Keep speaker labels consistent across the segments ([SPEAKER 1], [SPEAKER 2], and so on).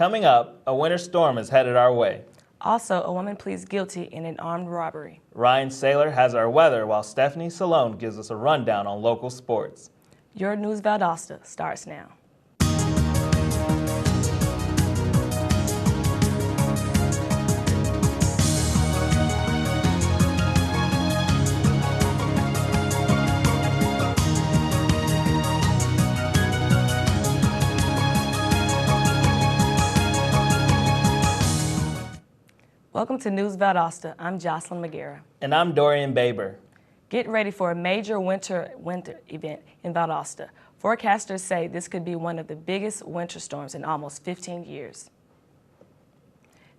[SPEAKER 1] Coming up, a winter storm is headed our way.
[SPEAKER 2] Also, a woman pleads guilty in an armed robbery.
[SPEAKER 1] Ryan Saylor has our weather, while Stephanie Salone gives us a rundown on local sports.
[SPEAKER 2] Your News Valdosta starts now. Welcome to News Valdosta. I'm Jocelyn McGarrah.
[SPEAKER 1] And I'm Dorian Baber.
[SPEAKER 2] Get ready for a major winter event in Valdosta. Forecasters say this could be one of the biggest winter storms in almost 15 years.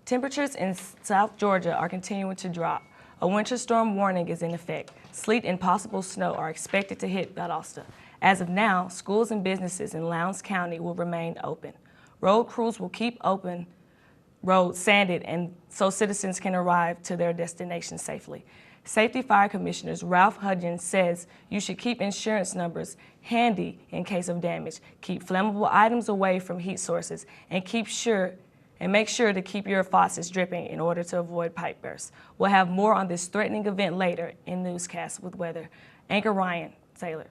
[SPEAKER 2] Temperatures in South Georgia are continuing to drop. A winter storm warning is in effect. Sleet and possible snow are expected to hit Valdosta. As of now, schools and businesses in Lowndes County will remain open. Road crews will keep open roads sanded and so citizens can arrive to their destination safely. Safety Fire Commissioner Ralph Hudgens says you should keep insurance numbers handy in case of damage, keep flammable items away from heat sources, and make sure to keep your faucets dripping in order to avoid pipe bursts. We'll have more on this threatening event later in Newscast with weather. Anchor Ryan Taylor.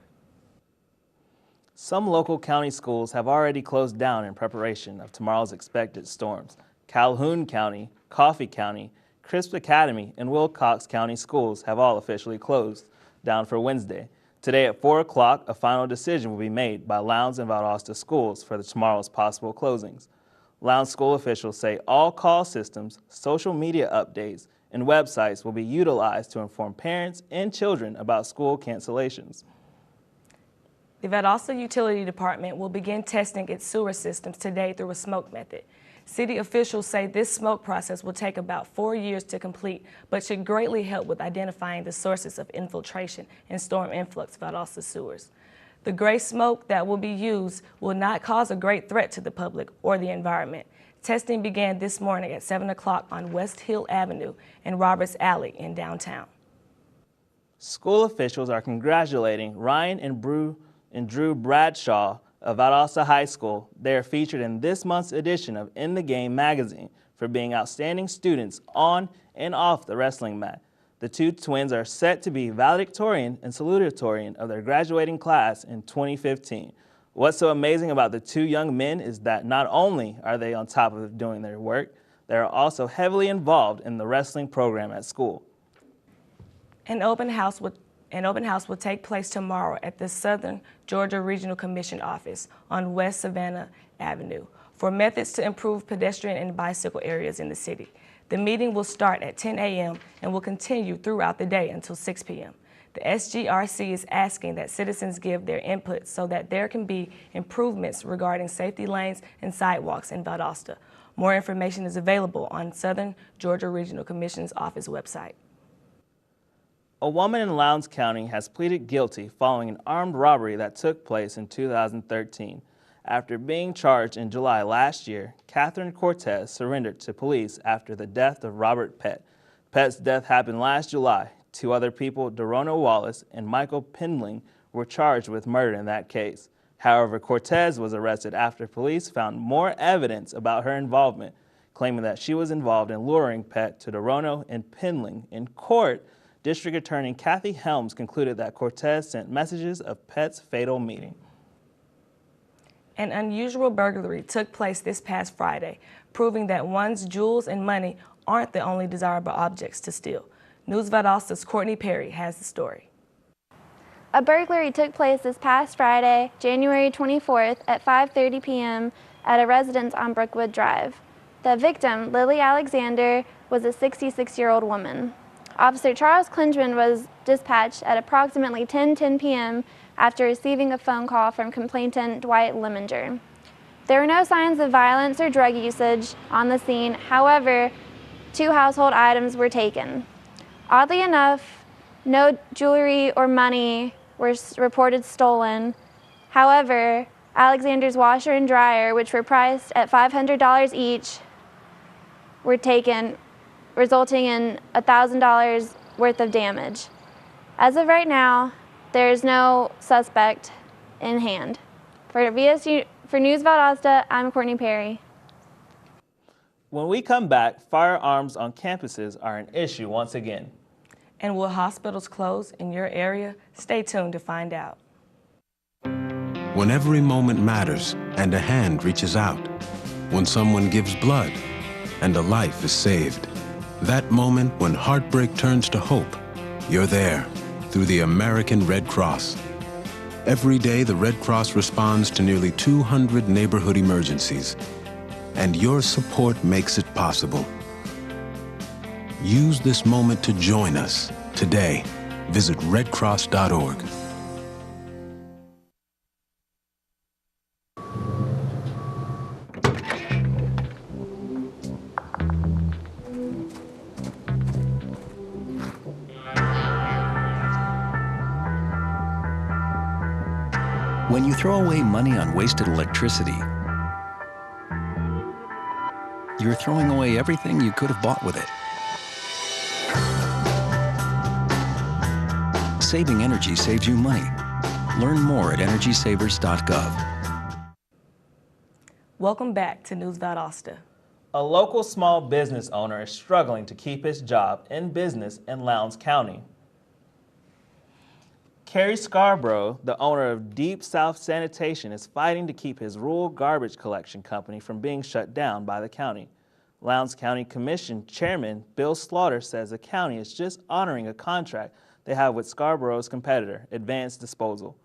[SPEAKER 1] Some local county schools have already closed down in preparation of tomorrow's expected storms. Calhoun County, Coffee County, Crisp Academy, and Wilcox County schools have all officially closed down for Wednesday. Today at 4 o'clock, a final decision will be made by Lowndes and Valdosta schools for tomorrow's possible closings. Lowndes school officials say all call systems, social media updates, and websites will be utilized to inform parents and children about school cancellations.
[SPEAKER 2] The Valdosta Utility Department will begin testing its sewer systems today through a smoke method. City officials say this smoke process will take about 4 years to complete, but should greatly help with identifying the sources of infiltration and storm influx of Valdosta sewers. The gray smoke that will be used will not cause a great threat to the public or the environment. Testing began this morning at 7 o'clock on West Hill Avenue and Roberts Alley in downtown.
[SPEAKER 1] School officials are congratulating Ryan and Drew Bradshaw of Valdosta High School. They are featured in this month's edition of In the Game magazine for being outstanding students on and off the wrestling mat. The two twins are set to be valedictorian and salutatorian of their graduating class in 2015. What's so amazing about the two young men is that not only are they on top of doing their work, they are also heavily involved in the wrestling program at school.
[SPEAKER 2] An open house will take place tomorrow at the Southern Georgia Regional Commission office on West Savannah Avenue for methods to improve pedestrian and bicycle areas in the city. The meeting will start at 10 a.m. and will continue throughout the day until 6 p.m. The SGRC is asking that citizens give their input so that there can be improvements regarding safety lanes and sidewalks in Valdosta. More information is available on Southern Georgia Regional Commission's office website.
[SPEAKER 1] A woman in Lowndes County has pleaded guilty following an armed robbery that took place in 2013. After being charged in July last year, Catherine Cortez surrendered to police after the death of Robert Pett. Pett's death happened last July. Two other people, Darono Wallace and Michael Pindling, were charged with murder in that case. However, Cortez was arrested after police found more evidence about her involvement, claiming that she was involved in luring Pett to Darono and Pindling. In court, District Attorney Kathy Helms concluded that Cortez sent messages of Pett's fatal meeting.
[SPEAKER 2] An unusual burglary took place this past Friday, proving that one's jewels and money aren't the only desirable objects to steal. News Valdosta's Courtney Perry has the story.
[SPEAKER 3] A burglary took place this past Friday, January 24th at 5:30 p.m. at a residence on Brookwood Drive. The victim, Lily Alexander, was a 66-year-old woman. Officer Charles Clinchman was dispatched at approximately 10:10 p.m. after receiving a phone call from complainant Dwight Leminger. There were no signs of violence or drug usage on the scene. However, 2 household items were taken. Oddly enough, no jewelry or money were reported stolen. However, Alexander's washer and dryer, which were priced at $500 each, were taken, resulting in $1,000 worth of damage. As of right now, there is no suspect in hand. For News Valdosta, I'm Courtney Perry.
[SPEAKER 1] When we come back, firearms on campuses are an issue once again.
[SPEAKER 2] And will hospitals close in your area? Stay tuned to find out.
[SPEAKER 4] When every moment matters and a hand reaches out, when someone gives blood and a life is saved, that moment when heartbreak turns to hope, you're there through the American Red Cross. Every day, the Red Cross responds to nearly 200 neighborhood emergencies, and your support makes it possible. Use this moment to join us today. Visit redcross.org.
[SPEAKER 5] When you throw away money on wasted electricity, you're throwing away everything you could have bought with it. Saving energy saves you money. Learn more at energysavers.gov.
[SPEAKER 2] Welcome back to News Valdosta.
[SPEAKER 1] A local small business owner is struggling to keep his job in business in Lowndes County. Kerry Scarborough, the owner of Deep South Sanitation, is fighting to keep his rural garbage collection company from being shut down by the county. Lowndes County Commission Chairman Bill Slaughter says the county is just honoring a contract they have with Scarborough's competitor, Advanced Disposal.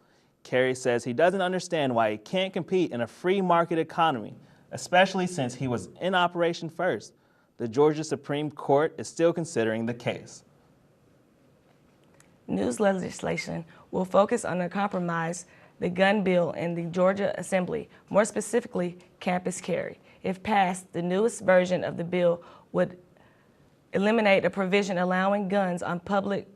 [SPEAKER 1] Kerry says he doesn't understand why he can't compete in a free market economy, especially since he was in operation first. The Georgia Supreme Court is still considering the case.
[SPEAKER 2] News legislation will focus on the compromise, the gun bill in the Georgia Assembly, more specifically, campus carry. If passed, the newest version of the bill would eliminate a provision allowing guns on public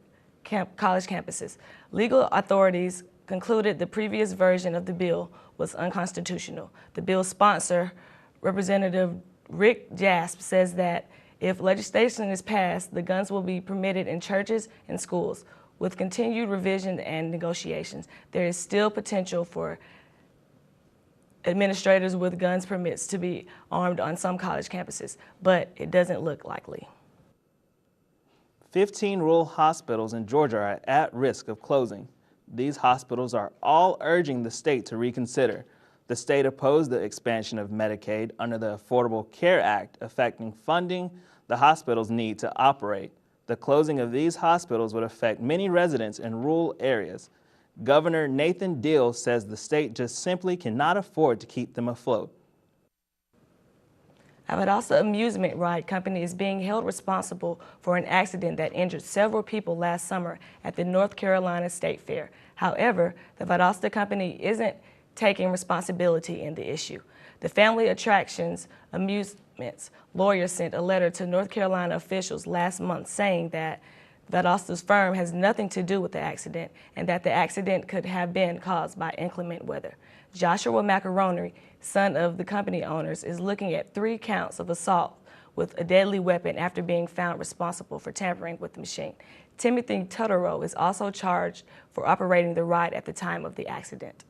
[SPEAKER 2] college campuses. Legal authorities concluded the previous version of the bill was unconstitutional. The bill's sponsor, Representative Rick Jasp, says that if legislation is passed, the guns will be permitted in churches and schools. With continued revision and negotiations, there is still potential for administrators with guns permits to be armed on some college campuses, but it doesn't look likely.
[SPEAKER 1] 15 rural hospitals in Georgia are at risk of closing. These hospitals are all urging the state to reconsider. The state opposed the expansion of Medicaid under the Affordable Care Act, affecting funding the hospitals need to operate. The closing of these hospitals would affect many residents in rural areas. Governor Nathan Deal says the state just simply cannot afford to keep them afloat.
[SPEAKER 2] A Valdosta amusement ride company is being held responsible for an accident that injured several people last summer at the North Carolina State Fair. However, the Valdosta company isn't taking responsibility in the issue. The Family Attractions Amusements lawyer sent a letter to North Carolina officials last month saying that Valdosta's firm has nothing to do with the accident and that the accident could have been caused by inclement weather. Joshua Macaroni, son of the company owners, is looking at 3 counts of assault with a deadly weapon after being found responsible for tampering with the machine. Timothy Tutterow is also charged for operating the ride at the time of the accident.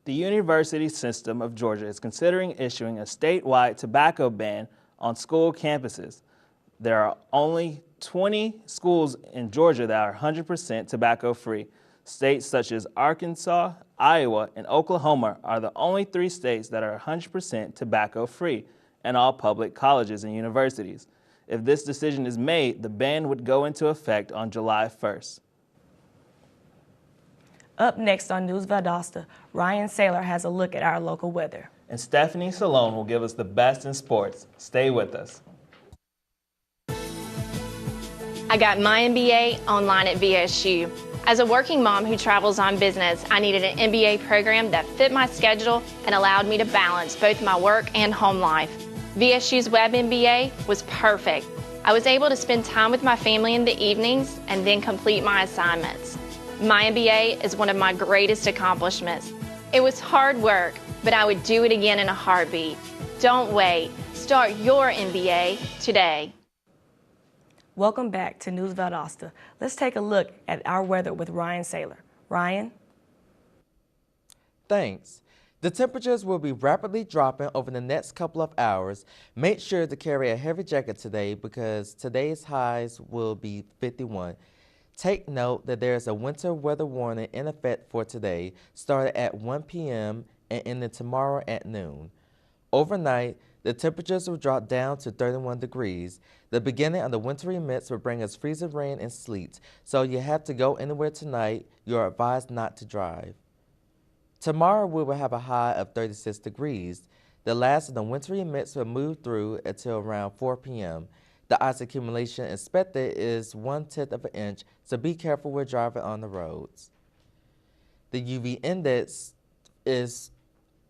[SPEAKER 1] The University System of Georgia is considering issuing a statewide tobacco ban on school campuses. There are only 20 schools in Georgia that are 100% tobacco-free. States such as Arkansas, Iowa, and Oklahoma are the only 3 states that are 100% tobacco-free, and all public colleges and universities. If this decision is made, the ban would go into effect on July 1st.
[SPEAKER 2] Up next on News Valdosta, Ryan Saylor has a look at our local weather.
[SPEAKER 1] And Stephanie Salone will give us the best in sports. Stay with us.
[SPEAKER 6] I got my MBA online at VSU. As a working mom who travels on business, I needed an MBA program that fit my schedule and allowed me to balance both my work and home life. VSU's Web MBA was perfect. I was able to spend time with my family in the evenings and then complete my assignments. My MBA is one of my greatest accomplishments. It was hard work, but I would do it again in a heartbeat. Don't wait. Start your MBA today.
[SPEAKER 2] Welcome back to News Valdosta. Let's take a look at our weather with Ryan Saylor. Ryan?
[SPEAKER 7] Thanks. The temperatures will be rapidly dropping over the next couple of hours. Make sure to carry a heavy jacket today because today's highs will be 51. Take note that there is a winter weather warning in effect for today, starting at 1 p.m. and ending tomorrow at noon. Overnight, the temperatures will drop down to 31 degrees. The beginning of the wintry mix will bring us freezing rain and sleet, so you have to go anywhere tonight. You are advised not to drive. Tomorrow we will have a high of 36 degrees. The last of the wintry mix will move through until around 4 p.m. The ice accumulation expected is 1/10 of an inch, so be careful when driving on the roads. The UV index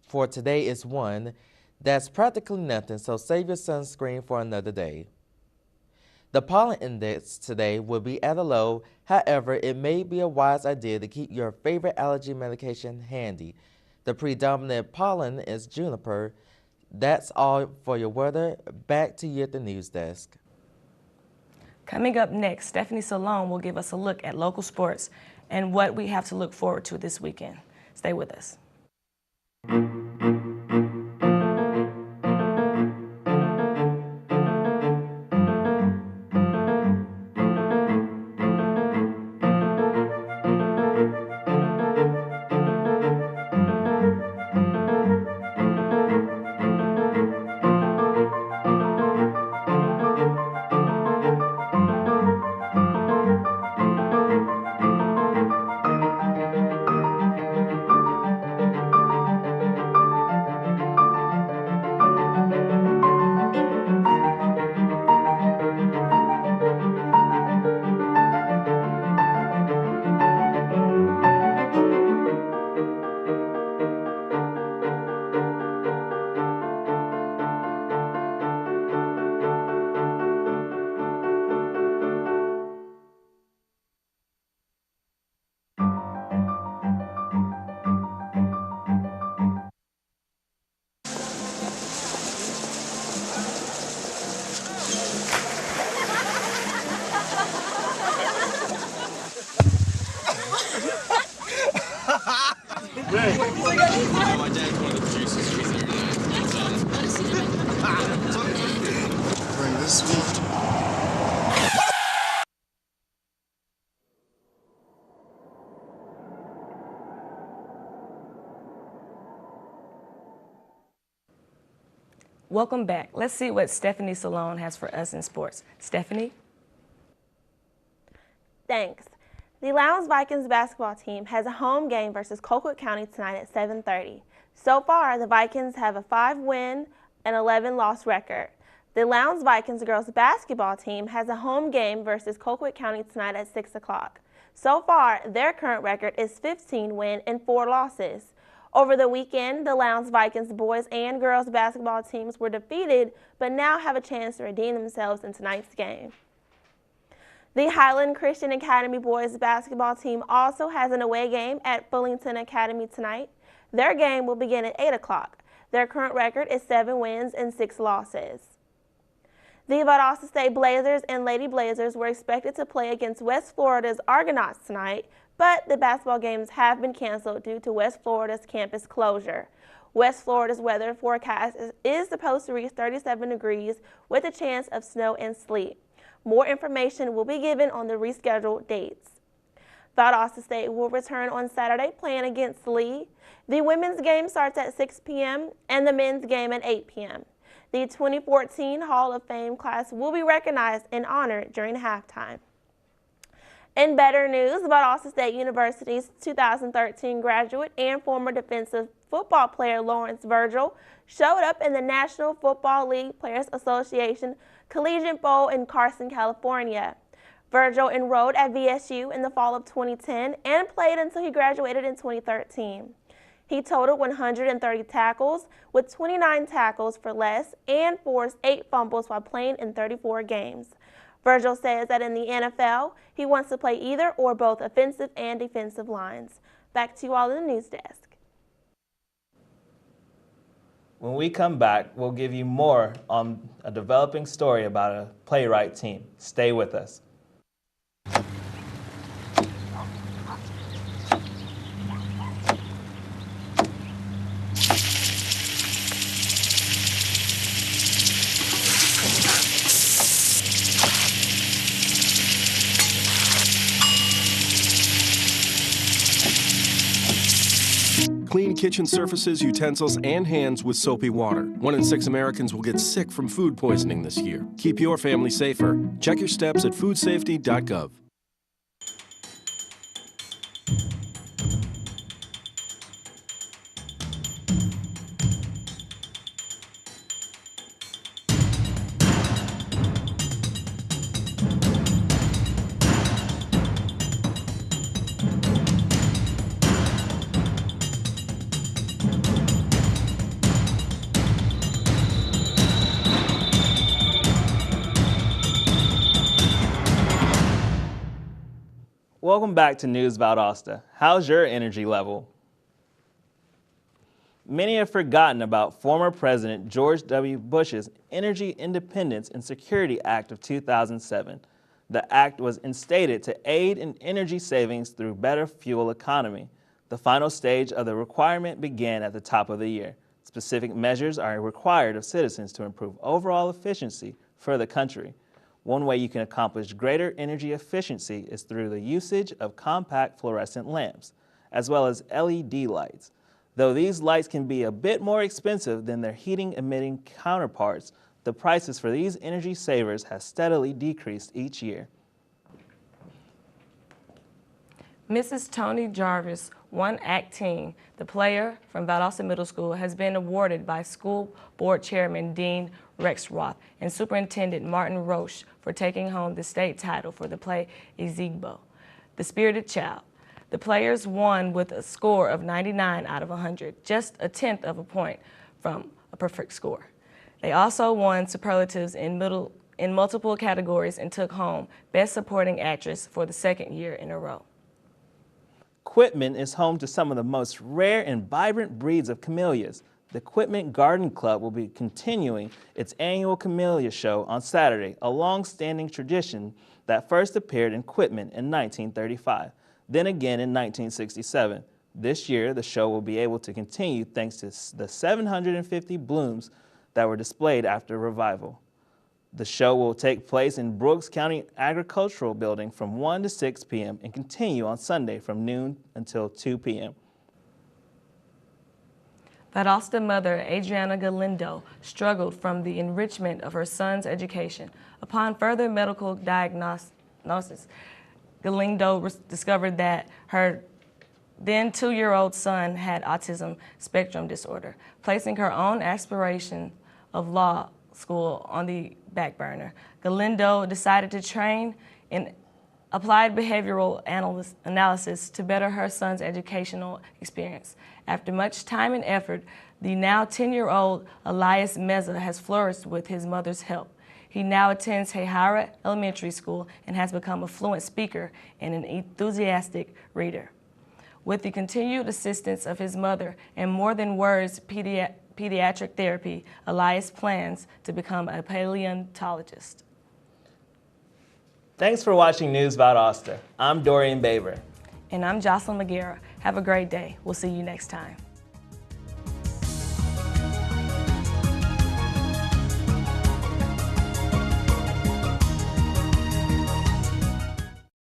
[SPEAKER 7] for today is 1. That's practically nothing, so save your sunscreen for another day. The pollen index today will be at a low. However, it may be a wise idea to keep your favorite allergy medication handy. The predominant pollen is juniper. That's all for your weather. Back to you at the news desk.
[SPEAKER 2] Coming up next, Stephanie Salone will give us a look at local sports and what we have to look forward to this weekend. Stay with us. Welcome back. Let's see what Stephanie Salone has for us in sports. Stephanie?
[SPEAKER 8] Thanks. The Lowndes Vikings basketball team has a home game versus Colquitt County tonight at 7:30. So far, the Vikings have a 5-win and 11-loss record. The Lowndes Vikings girls basketball team has a home game versus Colquitt County tonight at 6 o'clock. So far, their current record is 15 wins and 4 losses. Over the weekend, the Lowndes Vikings boys and girls basketball teams were defeated, but now have a chance to redeem themselves in tonight's game. The Highland Christian Academy boys basketball team also has an away game at Fullington Academy tonight. Their game will begin at 8 o'clock. Their current record is 7 wins and 6 losses. The Valdosta State Blazers and Lady Blazers were expected to play against West Florida's Argonauts tonight, but the basketball games have been canceled due to West Florida's campus closure. West Florida's weather forecast is supposed to reach 37 degrees with a chance of snow and sleet. More information will be given on the rescheduled dates. Valdosta State will return on Saturday playing against Lee. The women's game starts at 6 p.m. and the men's game at 8 p.m. The 2014 Hall of Fame class will be recognized and honored during halftime. In better news, Valdosta State University's 2013 graduate and former defensive football player Lawrence Virgil showed up in the National Football League Players Association Collegiate Bowl in Carson, California. Virgil enrolled at VSU in the fall of 2010 and played until he graduated in 2013. He totaled 130 tackles with 29 tackles for less and forced 8 fumbles while playing in 34 games. Virgil says that in the NFL, he wants to play either or both offensive and defensive lines. Back to you all in the news desk.
[SPEAKER 1] When we come back, we'll give you more on a developing story about a playwright team. Stay with us.
[SPEAKER 9] kitchen surfaces, utensils, and hands with soapy water. 1 in 6 Americans will get sick from food poisoning this year. Keep your family safer. Check your steps at foodsafety.gov.
[SPEAKER 1] Welcome back to News Valdosta. How's your energy level? Many have forgotten about former President George W. Bush's Energy Independence and Security Act of 2007. The act was instated to aid in energy savings through better fuel economy. The final stage of the requirement began at the top of the year. Specific measures are required of citizens to improve overall efficiency for the country. One way you can accomplish greater energy efficiency is through the usage of compact fluorescent lamps, as well as LED lights. Though these lights can be a bit more expensive than their heating-emitting counterparts, the prices for these energy savers has steadily decreased each year.
[SPEAKER 2] Mrs. Tony Jarvis, 118, the player from Valdosta Middle School, has been awarded by School Board Chairman Dean Rexroth and Superintendent Martin Roche for taking home the state title for the play Ezigbo, The Spirited Child. The players won with a score of 99 out of 100, just a tenth of a point from a perfect score. They also won superlatives in multiple categories and took home Best Supporting Actress for the second year in a row.
[SPEAKER 1] Quitman is home to some of the most rare and vibrant breeds of camellias. The Quitman Garden Club will be continuing its annual camellia show on Saturday, a long-standing tradition that first appeared in Quitman in 1935, then again in 1967. This year, the show will be able to continue thanks to the 750 blooms that were displayed after revival. The show will take place in Brooks County Agricultural Building from 1 to 6 p.m. and continue on Sunday from noon until 2 p.m.
[SPEAKER 2] Valdosta mother Adriana Galindo struggled from the enrichment of her son's education. Upon further medical diagnosis, Galindo discovered that her then 2-year-old son had autism spectrum disorder, placing her own aspiration of law school on the back burner. Galindo decided to train in applied behavioral analysis to better her son's educational experience. After much time and effort, the now 10-year-old Elias Meza has flourished with his mother's help. He now attends Hehara Elementary School and has become a fluent speaker and an enthusiastic reader. With the continued assistance of his mother and more than words pediatric therapy, Elias plans to become a paleontologist.
[SPEAKER 1] Thanks for watching News Valdosta. I'm Dorian Baber.
[SPEAKER 2] And I'm Jocelyn McGarrah. Have a great day. We'll see you next time.